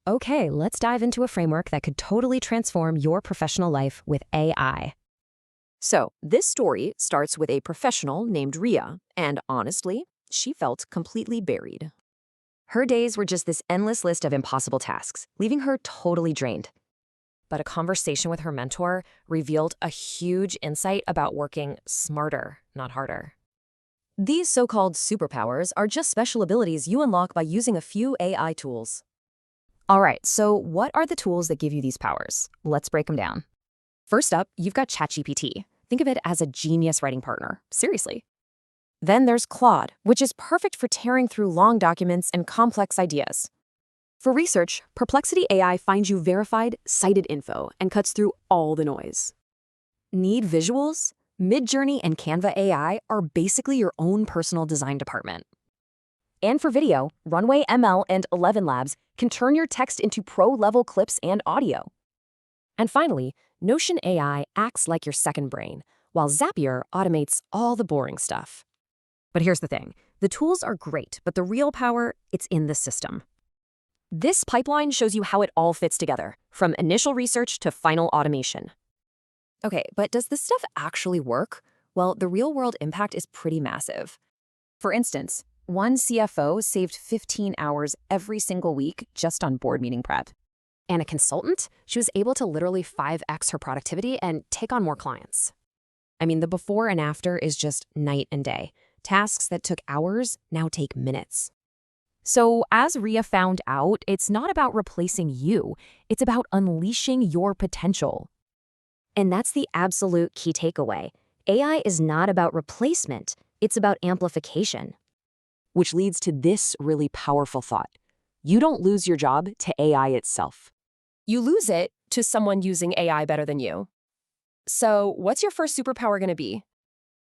Okay, let's dive into a framework that could totally transform your professional life with AI. So, this story starts with a professional named Riya, and honestly, she felt completely buried. Her days were just this endless list of impossible tasks, leaving her totally drained. But a conversation with her mentor revealed a huge insight about working smarter, not harder. These so-called superpowers are just special abilities you unlock by using a few AI tools. All right, so what are the tools that give you these powers? Let's break them down. First up, you've got ChatGPT. Think of it as a genius writing partner. Seriously. Then there's Claude, which is perfect for tearing through long documents and complex ideas. For research, Perplexity AI finds you verified, cited info and cuts through all the noise. Need visuals? Midjourney and Canva AI are basically your own personal design department. And for video, RunwayML and ElevenLabs can turn your text into pro-level clips and audio. And finally, Notion AI acts like your second brain, while Zapier automates all the boring stuff. But here's the thing. The tools are great, but the real power, it's in the system. This pipeline shows you how it all fits together, from initial research to final automation. Okay, but does this stuff actually work? Well, the real-world impact is pretty massive. For instance, one CFO saved 15 hours every single week just on board meeting prep. And a consultant, she was able to literally 5x her productivity and take on more clients. I mean, the before and after is just night and day. Tasks that took hours now take minutes. So as Riya found out, it's not about replacing you. It's about unleashing your potential. And that's the absolute key takeaway. AI is not about replacement. It's about amplification. Which leads to this really powerful thought. You don't lose your job to AI itself. You lose it to someone using AI better than you. So what's your first superpower going to be?